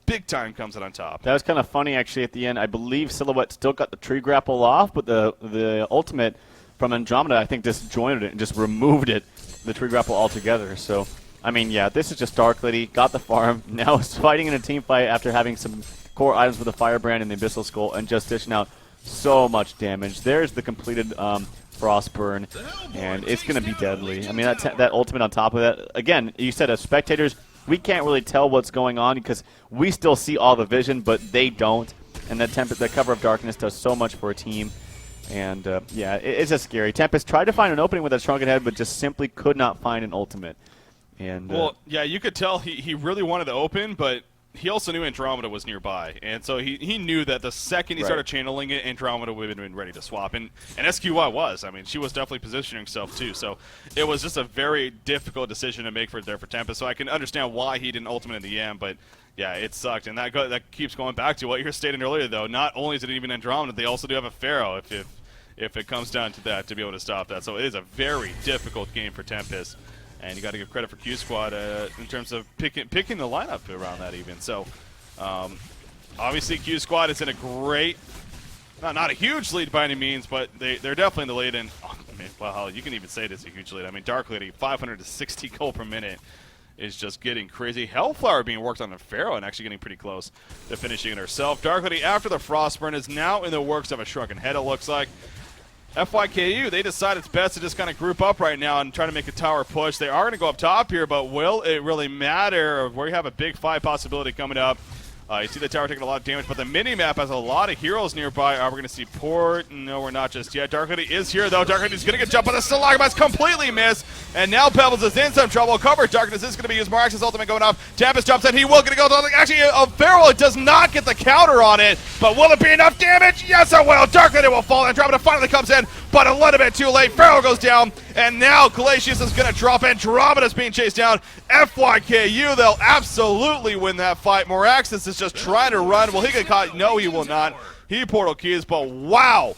big time comes in on top. That was kind of funny, actually, at the end. I believe Silhouette still got the tree grapple off, but the ultimate from Andromeda, I think, disjointed it and just removed it, the tree grapple altogether. So, I mean, yeah, this is just Dark Lady, got the farm, now is fighting in a team fight after having some core items with the Firebrand and the Abyssal Skull, and just dishing out so much damage. There's the completed Frostburn, and it's going to be deadly. I mean, that ultimate on top of that. Again, you said as spectators, we can't really tell what's going on because we still see all the vision, but they don't. and that Cover of Darkness does so much for a team. And yeah, it's just scary. Tempest tried to find an opening with that Shrunken Head, but just simply could not find an ultimate. And well, yeah, you could tell he really wanted to open, but he also knew Andromeda was nearby, and so he knew that the second he started channeling it, Andromeda would have been ready to swap. And SQY was. I mean, she was definitely positioning herself too. So it was just a very difficult decision to make for Tempest. So I can understand why he didn't ultimate in the end, but yeah, it sucked. And that keeps going back to what you were stating earlier, though. Not only is it even Andromeda, they also do have a Pharaoh if it comes down to that to be able to stop that. So it is a very difficult game for Tempest. And you got to give credit for QsQ in terms of picking the lineup around that even. So, obviously QsQ is in a great, not a huge lead by any means, but they're definitely in the lead. And I mean, well, you can even say it is a huge lead. I mean, Dark Lady 560 gold per minute is just getting crazy. Hellflower being worked on Pharaoh and actually getting pretty close to finishing it herself. Dark Lady, after the Frostburn, is now in the works of a Shrunken Head, it looks like. FYKU, they decide it's best to just kind of group up right now and try to make a tower push. They are going to go up top here, but will it really matter? We have a big fight possibility coming up. You see the tower taking a lot of damage, but the mini-map has a lot of heroes nearby. We're going to see Port. No, we're not just yet. Dark Lady is here, though. Dark Lady's going to get jumped, but the Stalagmites completely missed. And now Pebbles is in some trouble. Cover Darkness is going to be used. Marax's ultimate going off. Tempest jumps in. He will get a go. Actually, Pharaoh does not get the counter on it, but will it be enough damage? Yes, it will. Dark Lady will fall. Andromeda finally comes in, but a little bit too late. Pharaoh goes down, and now Glacius is going to drop. Andromeda's being chased down. FYKU, they'll absolutely win that fight. Maraxis is just trying to run. Will he get caught? No, he will not. He portal keys, but wow.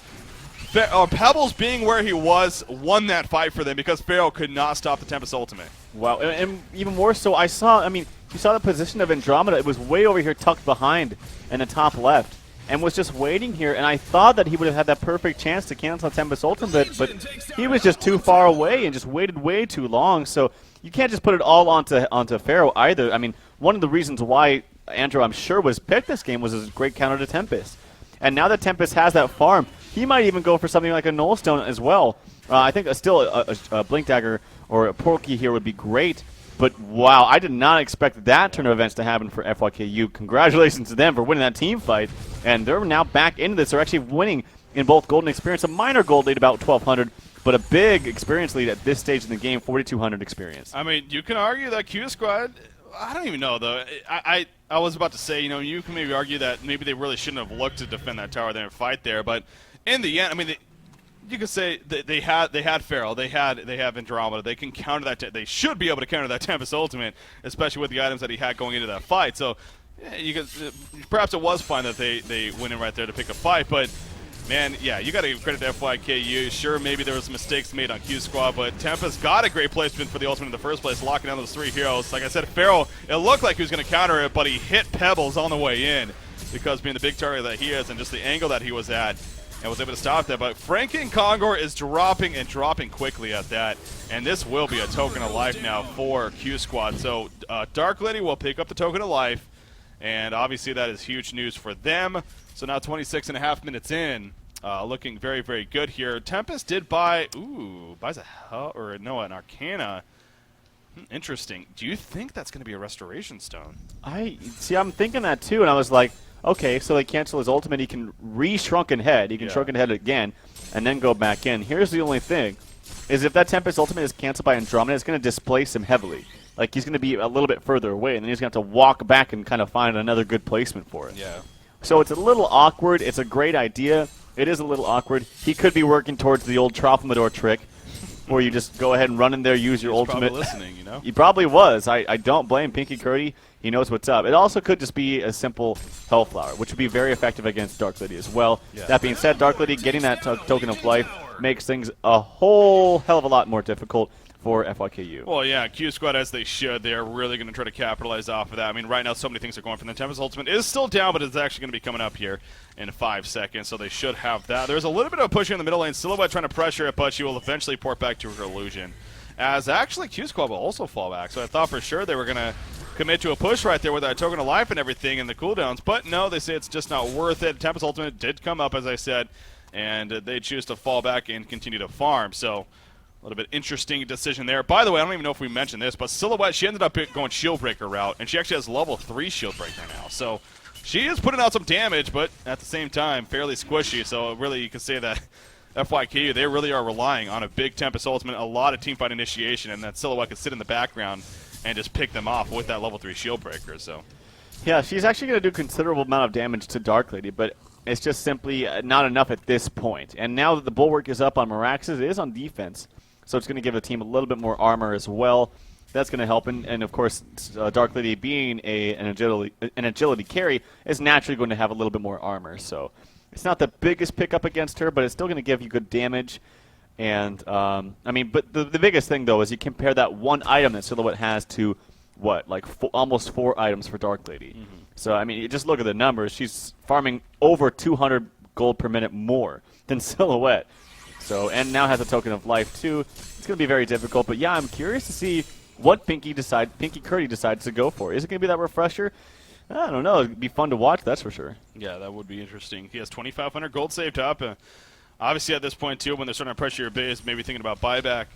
Pebbles being where he was won that fight for them because Pharaoh could not stop the Tempest ultimate. Wow, and even more so, you saw the position of Andromeda. It was way over here tucked behind in the top left and was just waiting here, and I thought that he would have had that perfect chance to cancel Tempest ultimate, but he was just too far away and just waited way too long, so you can't just put it all onto Pharaoh either. I mean, one of the reasons why Andrew, I'm sure, was picked this game was his great counter to Tempest. And now that Tempest has that farm, he might even go for something like a Null Stone as well. I think still a Blink Dagger or a Porky here would be great. But wow, I did not expect that turn of events to happen for FYKU. Congratulations to them for winning that team fight. And they're now back into this. They're actually winning in both gold and experience. A minor gold lead, about 1,200. But a big experience lead at this stage in the game, 4,200 experience. I mean, you can argue that QsQ, I don't even know, though. I was about to say, you can maybe argue that maybe they really shouldn't have looked to defend that tower there and fight there. But in the end, I mean, you could say they had Pharaoh, they have Andromeda. They can counter that. They should be able to counter that Tempest ultimate, especially with the items that he had going into that fight. So, yeah, you could perhaps it was fine that they went in right there to pick a fight, but. Man, yeah, you got to give credit to FYKU. Sure, maybe there was mistakes made on QsQ, but Tempest got a great placement for the ultimate in the first place, locking down those three heroes. Like I said, Pharaoh, it looked like he was going to counter it, but he hit Pebbles on the way in because being the big target that he is and just the angle that he was at and was able to stop that. But Franken Kongor is dropping and dropping quickly at that, and this will be a token of life now for QsQ. So Dark Lady will pick up the token of life, and obviously that is huge news for them. So now 26.5 minutes in, looking very, very good here. Tempest did buys an Arcana. Interesting. Do you think that's going to be a Restoration Stone? I'm thinking that too, and I was like, okay, so they cancel his ultimate. He can re-Shrunken Head. He can Shrunken Head again, and then go back in. Here's the only thing, is if that Tempest ultimate is canceled by Andromeda, it's going to displace him heavily. Like, he's going to be a little bit further away, and then he's going to have to walk back and kind of find another good placement for it. Yeah. So it's a little awkward. It's a great idea. It is a little awkward. He could be working towards the old Trophimodor trick, where you just go ahead and run in there, use your ultimate. Probably listening, you know? He probably was. I don't blame Pinky Curdy. He knows what's up. It also could just be a simple Hellflower, which would be very effective against Dark Lady as well. Yeah. That being said, Dark Lady getting that token of life makes things a whole hell of a lot more difficult for FYKU. Well, yeah, QsQ, as they should. They are really going to try to capitalize off of that. I mean, right now so many things are going for them. Tempest ultimate is still down, but it's actually going to be coming up here in 5 seconds, so they should have that. There's a little bit of pushing in the middle lane. Silhouette trying to pressure it, but she will eventually port back to her illusion. As actually QsQ will also fall back, so I thought for sure they were going to commit to a push right there with that token of life and everything and the cooldowns, but no, they say it's just not worth it. Tempest ultimate did come up, as I said, and they choose to fall back and continue to farm, so a little bit interesting decision there. By the way, I don't even know if we mentioned this, but Silhouette, she ended up going Shieldbreaker route, and she actually has level 3 Shieldbreaker now. So She is putting out some damage, but at the same time, fairly squishy. So really, you can say that FYKU, they really are relying on a big Tempest Ultimate, a lot of teamfight initiation, and that Silhouette can sit in the background and just pick them off with that level 3 shield breaker. So yeah, she's actually going to do considerable amount of damage to Dark Lady, but it's just simply not enough at this point. And now that the Bulwark is up on Meraxes, it is on defense, so it's going to give the team a little bit more armor as well. That's going to help, and of course, Dark Lady being an agility carry is naturally going to have a little bit more armor. So it's not the biggest pickup against her, but it's still going to give you good damage. And I mean, but the biggest thing though is you compare that one item that Silhouette has to what, like almost 4 items for Dark Lady. Mm-hmm. So I mean, you just look at the numbers. She's farming over 200 gold per minute more than Silhouette. So and now has a token of life too. It's going to be very difficult. But yeah, I'm curious to see what Pinky Curdy decides to go for. Is it going to be that refresher? I don't know. It'd be fun to watch, that's for sure. Yeah, that would be interesting. He has 2,500 gold saved up. Obviously, at this point, too, when they're starting to pressure your base, maybe thinking about buyback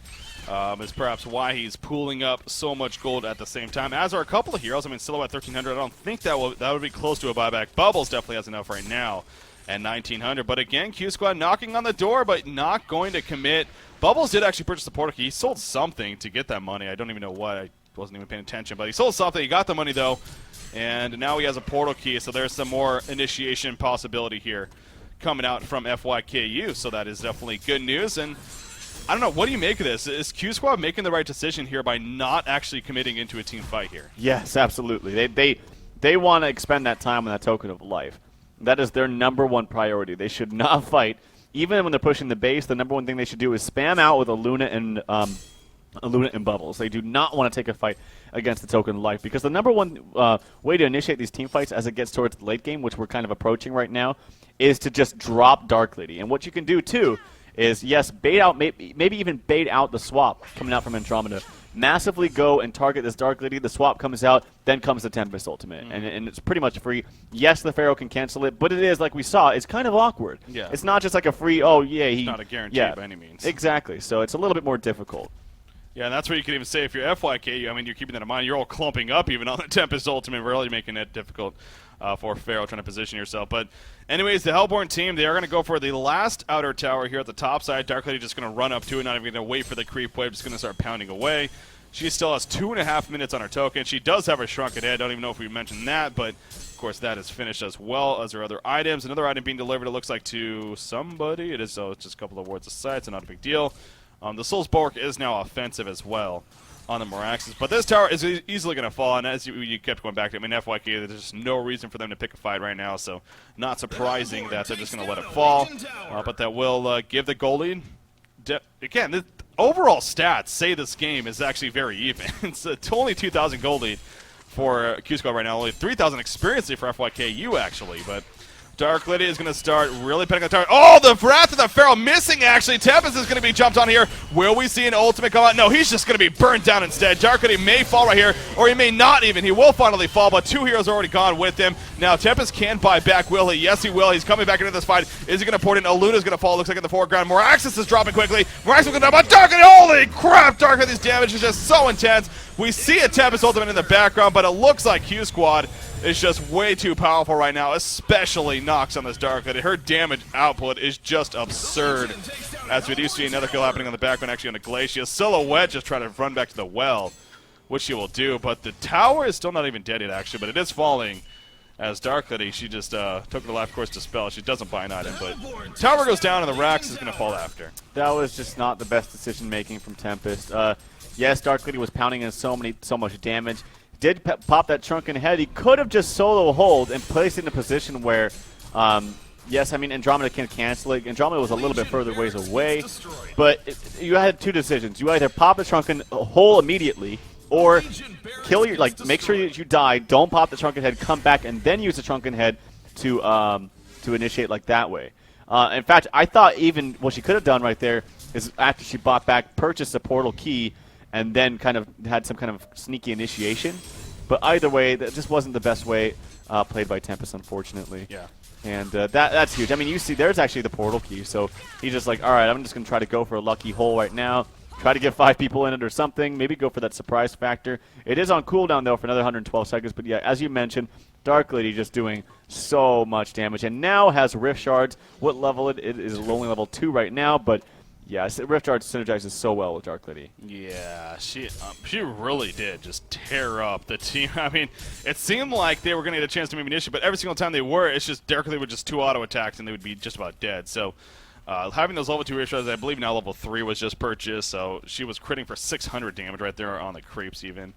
is perhaps why he's pooling up so much gold at the same time. As are a couple of heroes. I mean, Silhouette 1,300. I don't think that would be close to a buyback. Bubbles definitely has enough right now at 1,900. But again, QsQ knocking on the door, but not going to commit. Bubbles did actually purchase the portal key. He sold something to get that money. I don't even know what. I wasn't even paying attention. But he sold something. He got the money, though. And now he has a portal key, so there's some more initiation possibility here coming out from FYKU. So that is definitely good news. And I don't know, what do you make of this? Is QsQ making the right decision here by not actually committing into a team fight here? Yes, absolutely. They want to expend that time on that token of life. That is their number one priority. They should not fight. Even when they're pushing the base, the number one thing they should do is spam out with a Luna and Bubbles. They do not want to take a fight against the token of life, because the number one way to initiate these team fights as it gets towards the late game, which we're kind of approaching right now, is to just drop Dark Lady. And what you can do, too, is, yes, bait out, maybe even bait out the swap coming out from Andromeda. Massively go and target this Dark Lady. The swap comes out, then comes the Tempest Ultimate. And it's pretty much free. Yes, the Pharaoh can cancel it, but it is, like we saw, it's kind of awkward. Yeah. It's not just like a free, oh, yeah. It's not a guarantee by any means. Exactly. So it's a little bit more difficult. Yeah, and that's where you can even say if you're FYKU, I mean, you're keeping that in mind. You're all clumping up even on the Tempest Ultimate, really making it difficult for Pharaoh trying to position yourself. But anyways, the Hellborn team, they are going to go for the last outer tower here at the top side. Dark Lady just going to run up to it, not even going to wait for the creep wave, just going to start pounding away. She still has 2.5 minutes on her token. She does have her Shrunken Head. Don't even know if we mentioned that, but of course that is finished as well as her other items. Another item being delivered, it looks like, to somebody. It is, so it's just a couple of wards aside, so not a big deal. The Soul's Bulwark is now offensive as well on the Meraxes. But this tower is easily going to fall, and as you kept going back to it, I mean, FYK, there's just no reason for them to pick a fight right now, so not surprising that they're just going to let it fall. But that will give the goal lead. Again, the overall stats say this game is actually very even. It's only 2,000 gold lead for QsQ right now, only 3,000 experience lead for FYKU, actually, but Dark Lady is going to start really picking the target. Oh, the Wrath of the Pharaoh missing, actually. Tempest is going to be jumped on here. Will we see an ultimate come out? No, he's just going to be burnt down instead. Dark Lady may fall right here, or he may not even. He will finally fall, but 2 heroes are already gone with him. Now, Tempest can buy back, will he? Yes, he will. He's coming back into this fight. Is he going to port in? Aluna's going to fall, looks like in the foreground. Meraxes is dropping quickly. Meraxes is going to but Dark Lady, holy crap! Dark Lady's damage is just so intense. We see a Tempest ultimate in the background, but it looks like QsQ is just way too powerful right now, especially Nox on this Dark Lady. Her damage output is just absurd, as we do see another kill happening on the background, actually on the Glacier. Silhouette just trying to run back to the well, which she will do, but the tower is still not even dead yet, actually, but it is falling. As Dark Lady, she just took her life course to spell. She doesn't buy an item, but tower goes down and the Rax is going to fall after. That was just not the best decision making from Tempest. Yes, Dark Lady was pounding in so much damage. Did pop that Shrunken Head. He could have just solo hold and placed it in a position where, yes, I mean, Andromeda can cancel it. Andromeda was a little bit further ways away, but you had 2 decisions. You either pop the Shrunken hole immediately, or kill your, make sure that you die, don't pop the Shrunken Head, come back, and then use the Shrunken Head to initiate like that way. In fact, I thought even what she could have done right there is after she bought back, purchased a portal key, and then kind of had some kind of sneaky initiation. But either way, that just wasn't the best way played by Tempest, unfortunately. Yeah. And that's huge. I mean, you see, there's actually the portal key. So he's just like, all right, I'm just going to try to go for a lucky hole right now. Try to get 5 people in it or something. Maybe go for that surprise factor. It is on cooldown, though, for another 112 seconds. But, yeah, as you mentioned, Dark Lady just doing so much damage, and now has Rift Shards. What level it is only level 2 right now, but yeah, Rift Shards synergizes so well with Dark Lady. Yeah, she really did just tear up the team. I mean, it seemed like they were going to get a chance to maybe initiate, but every single time they were, it's just Dark Lady would just 2 auto attacks and they would be just about dead. So having those level 2 Rift Shards, I believe now level 3 was just purchased, so she was critting for 600 damage right there on the creeps even.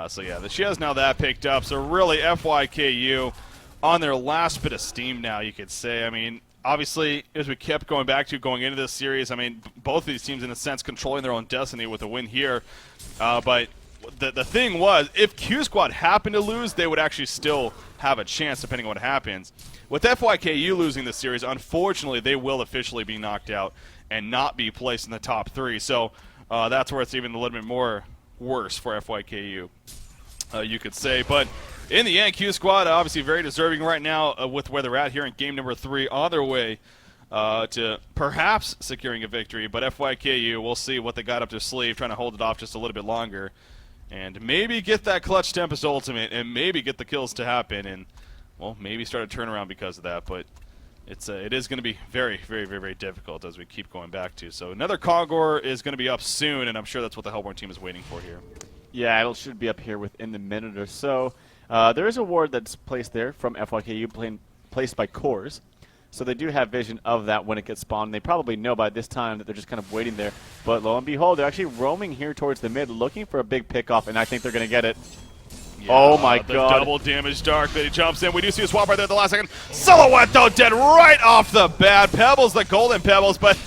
So yeah, she has now that picked up. So really, FYKU on their last bit of steam now, you could say. I mean, obviously, as we kept going into this series, I mean, both of these teams, in a sense, controlling their own destiny with a win here. But the thing was, if QsQ happened to lose, they would actually still have a chance, depending on what happens. With FYKU losing this series, unfortunately, they will officially be knocked out and not be placed in the top 3. So that's where it's even a little bit more worse for FYKU, you could say. But in the end, QsQ obviously very deserving right now with where they're at here in game number 3, on their way to perhaps securing a victory. But FYKU, we'll see what they got up their sleeve, trying to hold it off just a little bit longer, and maybe get that clutch Tempest ultimate, and maybe get the kills to happen, and well, maybe start a turnaround because of that. But it is going to be very, very, very, very difficult as we keep going back to. So another Kogor is going to be up soon, and I'm sure that's what the Hellborn team is waiting for here. Yeah, it should be up here within the minute or so. There is a ward that's placed there from FYKU, placed by Cores. So they do have vision of that when it gets spawned. They probably know by this time that they're just kind of waiting there. But lo and behold, they're actually roaming here towards the mid, looking for a big pickoff, and I think they're going to get it. Yeah, oh my the god. Double damage Dark Lady jumps in. We do see a swap right there at the last second. Silhouette, though, dead right off the bat. Pebbles, the golden Pebbles, but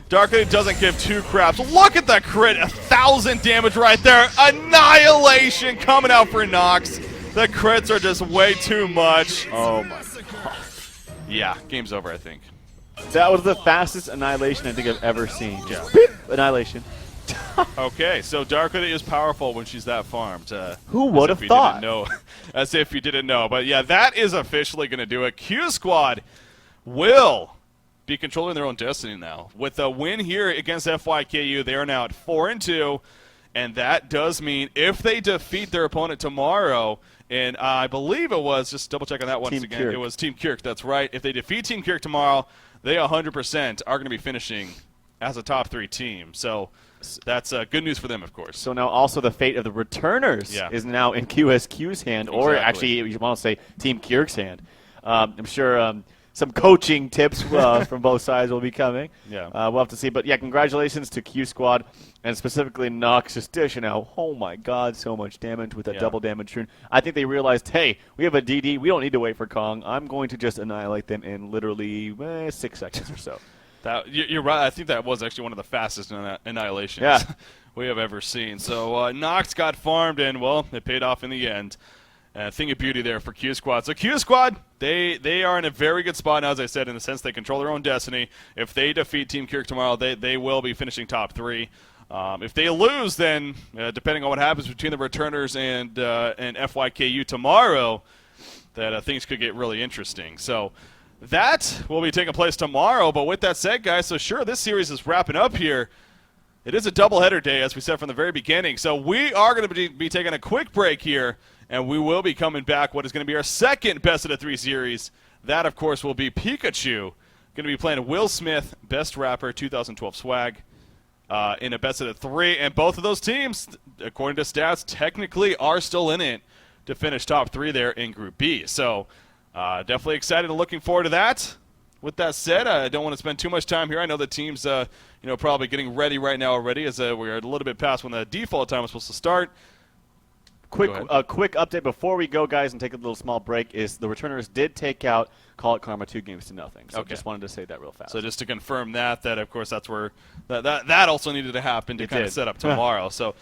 Dark Lady doesn't give 2 craps. Look at the crit. 1,000 damage right there. Annihilation coming out for Nox. The crits are just way too much. Oh my god. Yeah, game's over, I think. That was the fastest Annihilation I think I've ever seen. Yeah. Beep, Annihilation. Okay, so Dark Lady is powerful when she's that farmed. Who would have thought? No, as if you didn't know. But yeah, that is officially going to do it. QsQ will be controlling their own destiny now. With a win here against FYKU, they are now at 4-2, and that does mean if they defeat their opponent tomorrow, and I believe it was, just double check on that once Team again, Kyrk. it was Team Kyrk, that's right. If they defeat Team Kyrk tomorrow, they 100% are going to be finishing as a top 3 team. So that's good news for them, of course. So now also the fate of the returners is now in QsQ's hand, or actually you want to say Team Kyrk's hand. I'm sure some coaching tips from both sides will be coming. Yeah. We'll have to see. But yeah, congratulations to QsQ and specifically Nox just dishing out, oh my god, so much damage with that double damage rune. I think they realized, hey, we have a DD, we don't need to wait for Kong. I'm going to just annihilate them in literally 6 seconds or so. You're right. I think that was actually one of the fastest annihilations we have ever seen. So Nox got farmed, and, well, it paid off in the end. Thing of beauty there for QsQ. So QsQ, they are in a very good spot now, as I said, in the sense they control their own destiny. If they defeat Team Kyrk tomorrow, they will be finishing top 3. If they lose, then depending on what happens between the returners and FYKU tomorrow, that things could get really interesting. So that will be taking place tomorrow. But with that said, guys, so sure, this series is wrapping up here. It is a doubleheader day, as we said from the very beginning. So we are going to be taking a quick break here, and we will be coming back what is going to be our second best-of-3 series. That, of course, will be Pikachu. Going to be playing Will Smith, Best Rapper 2012 swag, in a best-of-3. And both of those teams, according to stats, technically are still in it to finish top 3 there in Group B. So definitely excited and looking forward to that. With that said, I don't want to spend too much time here. I know the team's probably getting ready right now already, as we're a little bit past when the default time was supposed to start. Quick update before we go, guys, and take a little small break, is the returners did take out Call It Karma 2-0. So just wanted to say that real fast. So just to confirm that of course that's where that also needed to happen to kind of set up tomorrow. So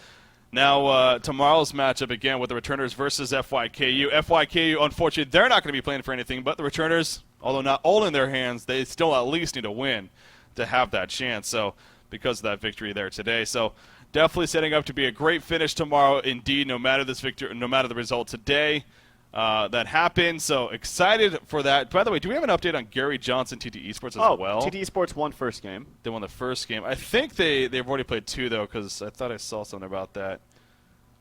now tomorrow's matchup again with the returners versus FYKU. FYKU, unfortunately, they're not going to be playing for anything, but the returners, although not all in their hands, they still at least need to win to have that chance. So because of that victory there today. So definitely setting up to be a great finish tomorrow, indeed, no matter this victory, no matter the result today that happened. So excited for that. By the way, do we have an update on Gary Johnson, TT Esports, as well? TT Esports won first game. They won the first game. I think they've already played 2, though, because I thought I saw something about that.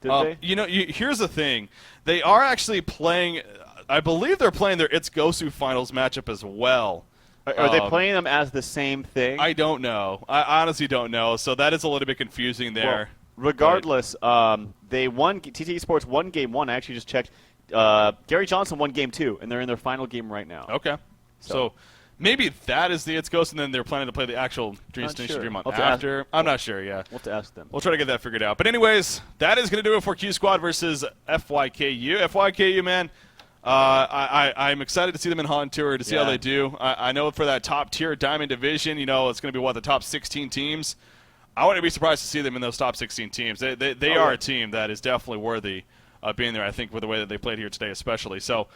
Did they? Here's the thing. They are actually playing I believe they're playing their It's Gosu Finals matchup as well. Are they playing them as the same thing? I don't know. I honestly don't know. So that is a little bit confusing there. Well, regardless, they won. TT Sports won game 1. I actually just checked. Gary Johnson won game 2, and they're in their final game right now. Okay. So maybe that is the It's Ghost, and then they're planning to play the actual Dream Station Dream on after. I'm not sure, yeah. We'll have to ask them. We'll try to get that figured out. But anyways, that is going to do it for Q Squad versus FYKU. FYKU, man, I'm excited to see them in Han Tour, to see how they do. I know for that top-tier Diamond Division, you know, it's going to be, the top 16 teams. I wouldn't be surprised to see them in those top 16 teams. They are a team that is definitely worthy of being there, I think, with the way that they played here today especially. So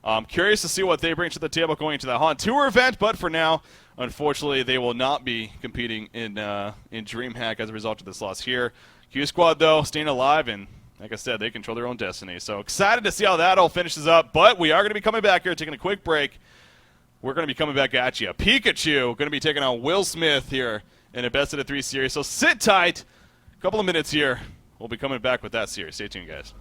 I'm curious to see what they bring to the table going into the Han Tour event, but for now, unfortunately, they will not be competing in DreamHack as a result of this loss here. Q Squad, though, staying alive, and like I said, they control their own destiny. So excited to see how that all finishes up, but we are going to be coming back here, taking a quick break. We're going to be coming back at you. Pikachu going to be taking on Will Smith here in a best-of-3 series, so sit tight. A couple of minutes here. We'll be coming back with that series. Stay tuned, guys.